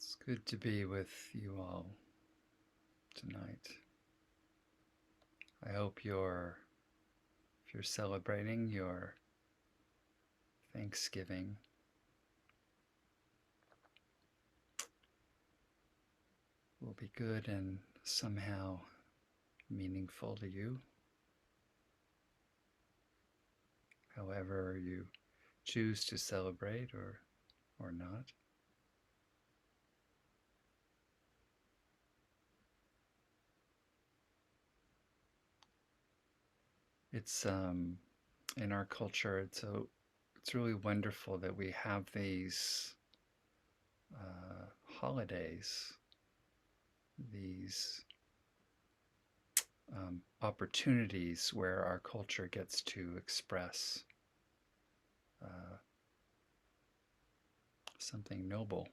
It's good to be with you all tonight. I hope if you're celebrating your Thanksgiving, will be good and somehow meaningful to you. However you choose to celebrate or not. It's in our culture. It's really wonderful that we have these holidays, these opportunities where our culture gets to express uh, something noble,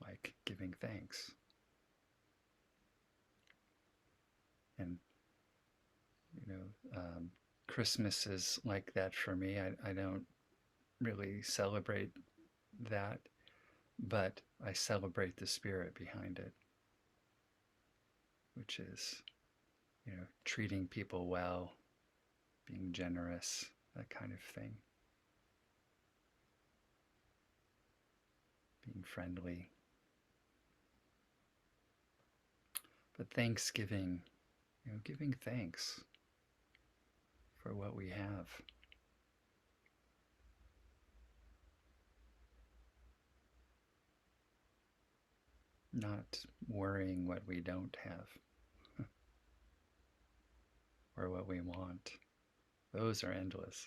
like giving thanks. And Christmas is like that for me. I don't really celebrate that, but I celebrate the spirit behind it, which is, treating people well, being generous, that kind of thing, being friendly. But Thanksgiving, giving thanks for what we have. Not worrying what we don't have or what we want. Those are endless.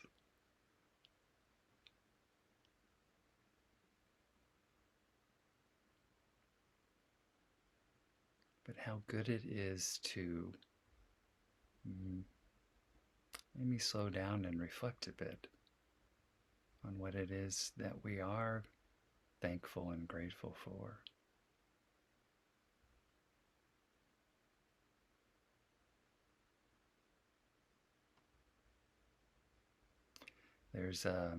But how good it is to maybe slow down and reflect a bit on what it is that we are thankful and grateful for. There's I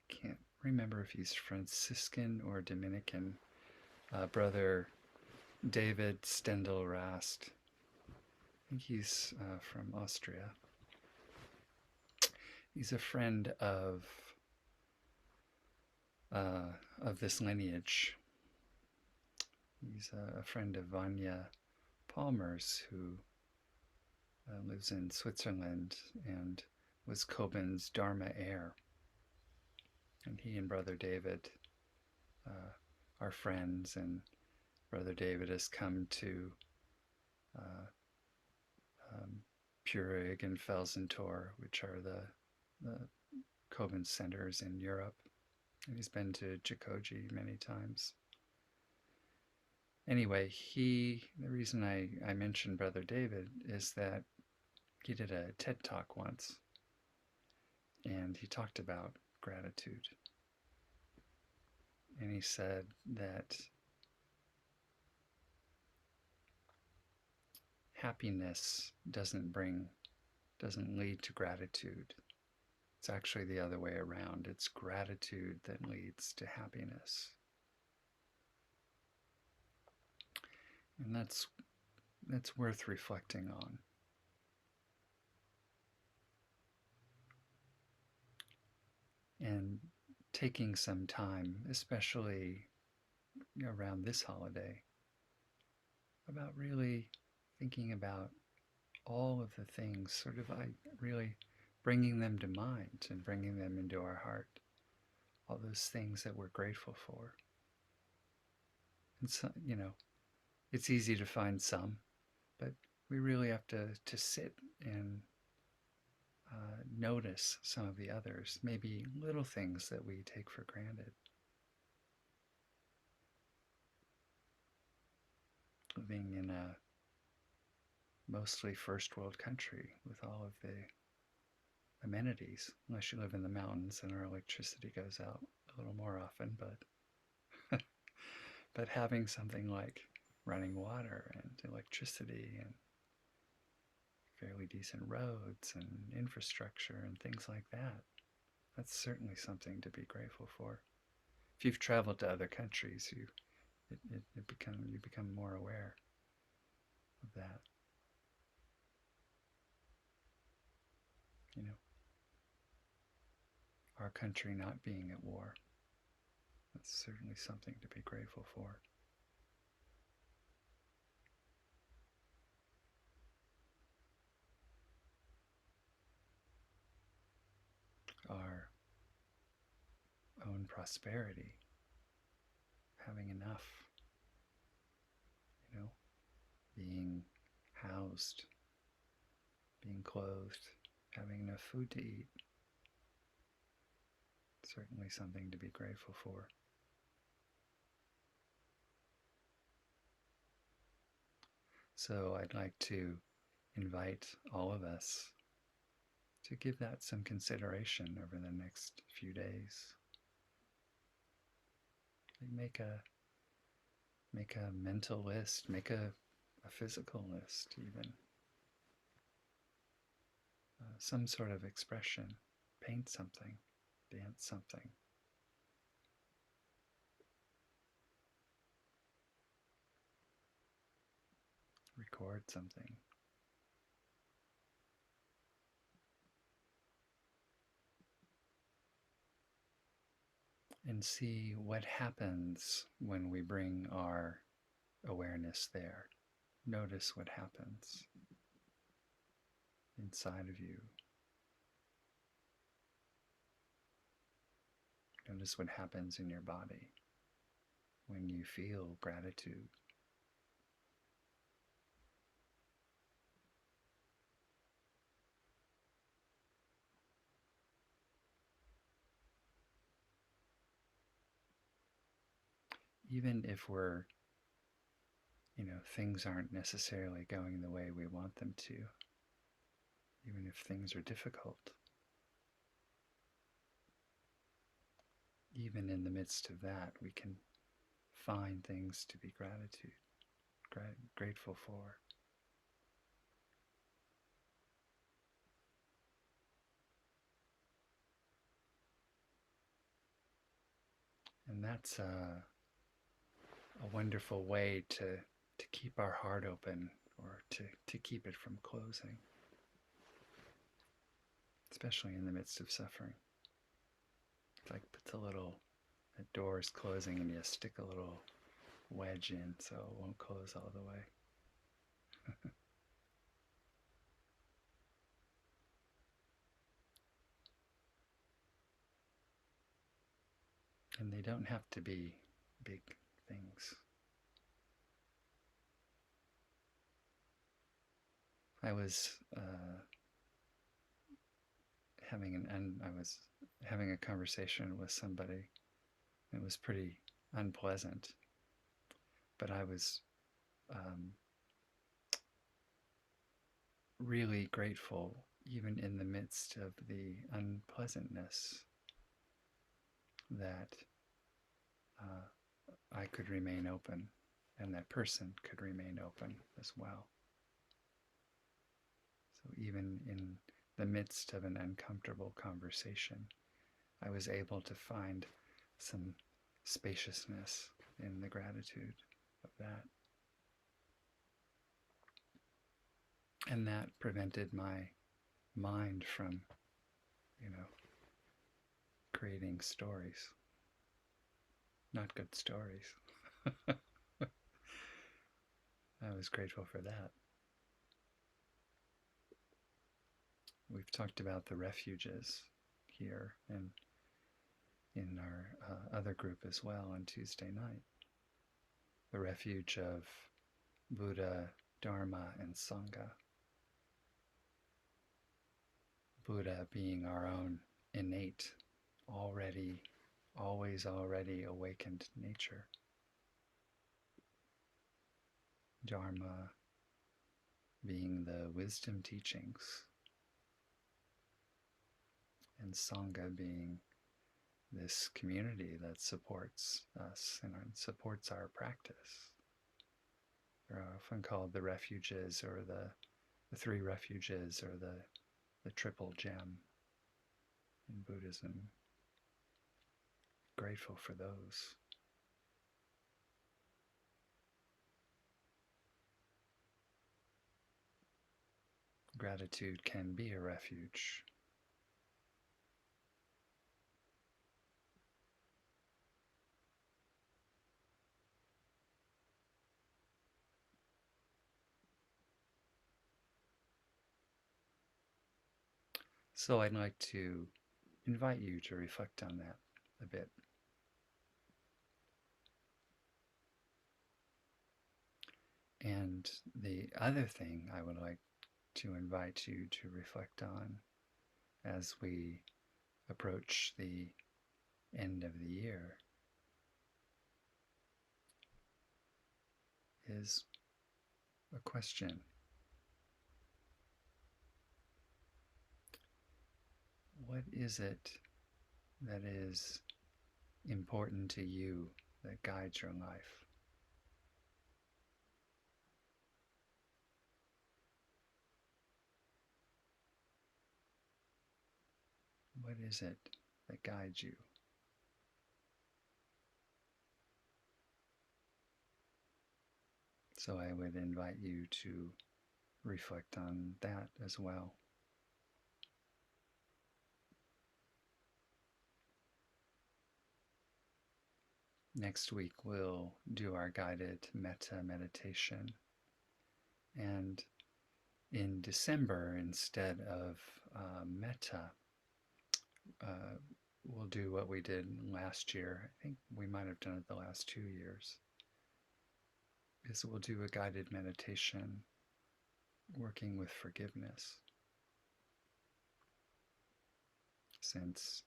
can't remember if he's Franciscan or Dominican, brother David Stendel Rast. I think he's from Austria. He's a friend of this lineage. He's a friend of Vanya Palmer's, who lives in Switzerland and was Coben's Dharma heir. And he and Brother David are friends, and Brother David has come to uh, Purig and Felsentor, which are the Coben centers in Europe. And he's been to Myokoji many times. Anyway, the reason I mentioned Brother David is that he did a TED Talk once, and he talked about gratitude. And he said that happiness doesn't lead to gratitude. It's actually the other way around. It's gratitude that leads to happiness. And that's worth reflecting on. And taking some time, especially around this holiday, about really thinking about all of the things, sort of really bringing them to mind and bringing them into our heart, all those things that we're grateful for. And so, it's easy to find some, but we really have to sit and notice some of the others, maybe little things that we take for granted. living in a mostly first world country with all of the amenities, unless you live in the mountains and our electricity goes out a little more often, but having something like running water and electricity and fairly decent roads and infrastructure and things like that, that's certainly something to be grateful for. If you've traveled to other countries, you become more aware of that. You know, our country not being at war, that's certainly something to be grateful for. Our own prosperity, having enough, you know, being housed, being clothed, having enough food to eat, certainly something to be grateful for. So I'd like to invite all of us to give that some consideration over the next few days. Make a mental list, make a physical list even. Some sort of expression, paint something, dance something. Record something. And see what happens when we bring our awareness there. Notice what happens inside of you. Notice what happens in your body when you feel gratitude. Even if things aren't necessarily going the way we want them to, even if things are difficult, even in the midst of that, we can find things to be grateful for. And that's a wonderful way to keep our heart open, or to keep it from closing, especially in the midst of suffering. It's like the door is closing and you stick a little wedge in so it won't close all the way. And they don't have to be big things. I was having a conversation with somebody. It was pretty unpleasant, but I was really grateful, even in the midst of the unpleasantness, that I could remain open, and that person could remain open as well. So even in the midst of an uncomfortable conversation, I was able to find some spaciousness in the gratitude of that. And that prevented my mind from, creating stories. Not good stories. I was grateful for that. We've talked about the refuges here and in our other group as well on Tuesday night. The refuge of Buddha, Dharma, and Sangha. Buddha being our own innate, always already awakened nature. Dharma being the wisdom teachings, and Sangha being this community that supports us and supports our practice. They're often called the refuges, or the three refuges, or the triple gem in Buddhism. Grateful for those. Gratitude can be a refuge. So I'd like to invite you to reflect on that a bit. And the other thing I would like to invite you to reflect on as we approach the end of the year is a question. What is it that is important to you that guides your life? What is it that guides you? So I would invite you to reflect on that as well. Next week, we'll do our guided metta meditation. And in December, instead of metta, uh, we'll do what we did last year. I think we might have done it the last 2 years. Is we'll do a guided meditation working with forgiveness. Since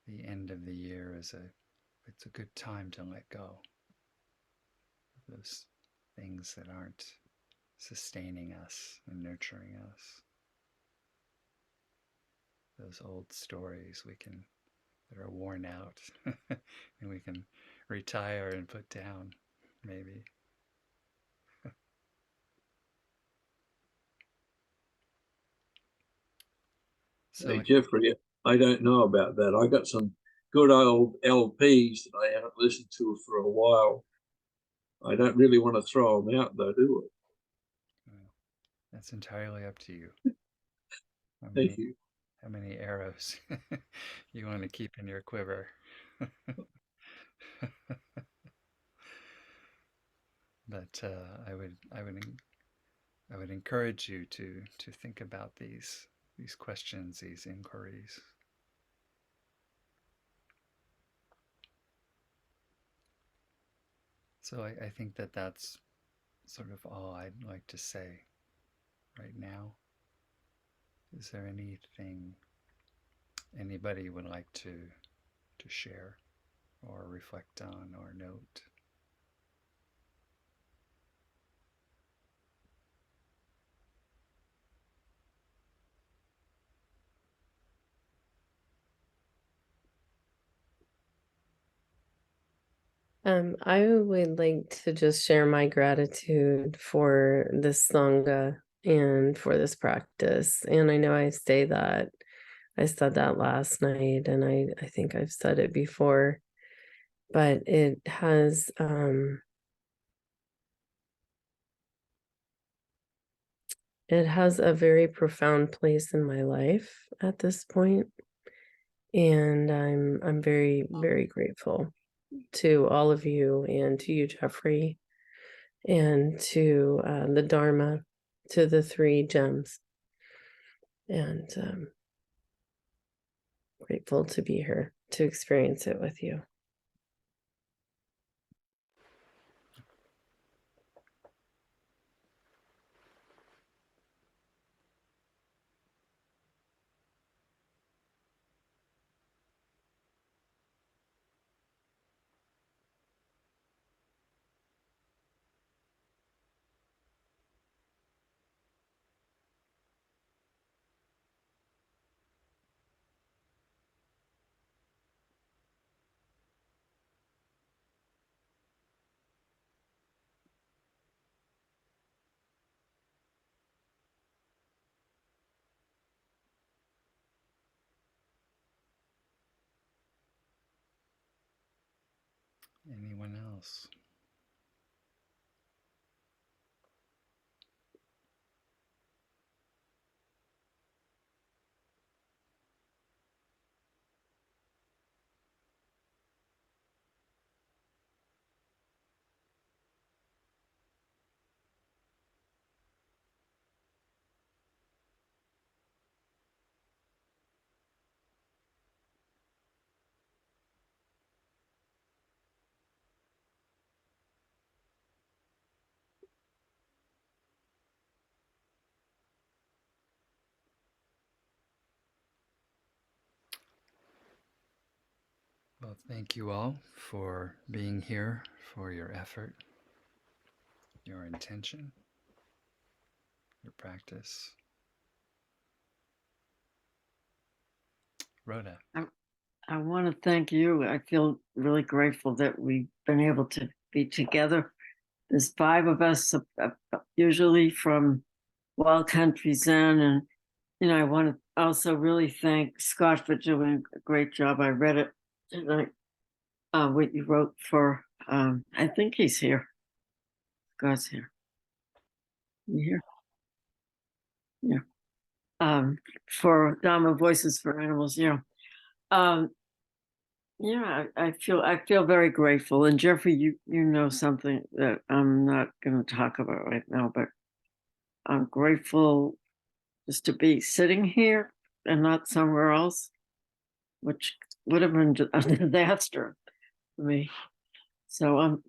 the end of the year it's a good time to let go of those things that aren't sustaining us and nurturing us. Those old stories that are worn out and we can retire and put down, maybe. Hey, So, Jeffrey, I don't know about that. I got some good old LPs that I haven't listened to for a while. I don't really want to throw them out, though, do well, that's entirely up to you. How I? Thank many you. how many arrows you want to keep in your quiver? But I would encourage you to think about these questions, these inquiries. So I think that that's sort of all I'd like to say right now. Is there anything anybody would like to share or reflect on or note? I would like to just share my gratitude for this Sangha and for this practice. And I know I said that last night, and I think I've said it before, but it has a very profound place in my life at this point. And I'm very, very grateful to all of you and to you, Jeffrey, and to the Dharma, to the three gems. And grateful to be here to experience it with you. Anyone else? Well, thank you all for being here, for your effort, your intention, your practice. Rhoda. I want to thank you. I feel really grateful that we've been able to be together. There's 5 of us, usually from Wild Country Zen. And, I want to also really thank Scott for doing a great job. I read it tonight, what you wrote for, I think he's here. Scott's here. You here? Yeah. For Dharma Voices for Animals. I feel very grateful. And Jeffrey, you know something that I'm not going to talk about right now, but I'm grateful just to be sitting here and not somewhere else, which would have been a disaster for me. So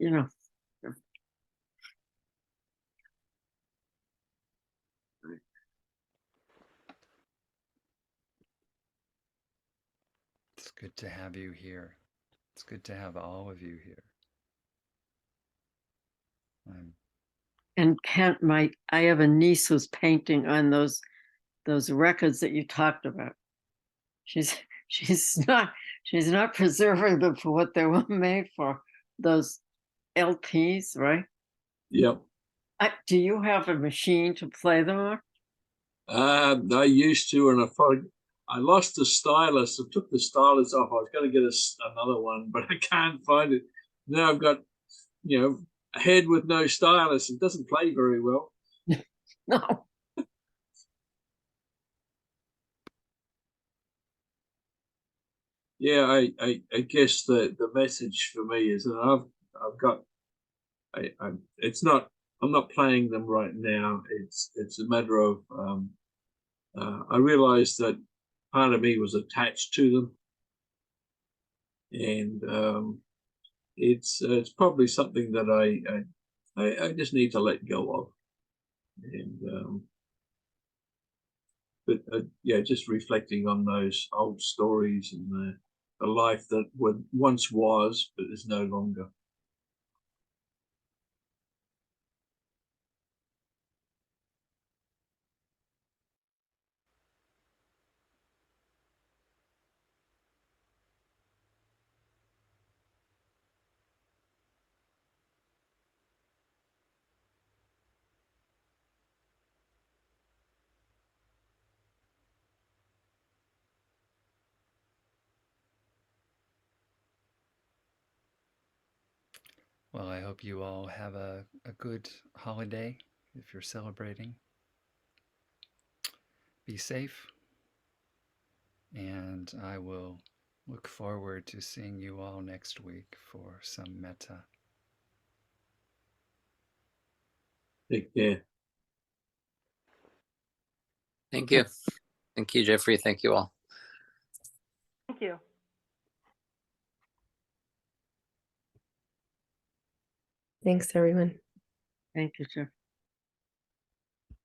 It's good to have you here. It's good to have all of you here. And Kent, I have a niece who's painting on those records that you talked about. She's not preserving them for what they were made for, those LPs, right? Yep. Do you have a machine to play them on? I used to, and I lost the stylus. I took the stylus off. I was going to get another one, but I can't find it. Now I've got, a head with no stylus. It doesn't play very well. No. Yeah, I guess the message for me is that I've got I'm not playing them right now. It's a matter of I realized that part of me was attached to them, and it's probably something that I just need to let go of, and but yeah, just reflecting on those old stories and the life that once was but is no longer. Well, I hope you all have a good holiday if you're celebrating. Be safe, and I will look forward to seeing you all next week for some metta. Take care. Thank you. Thank you, Jeffrey. Thank you all. Thank you. Thanks, everyone. Thank you, Jeff.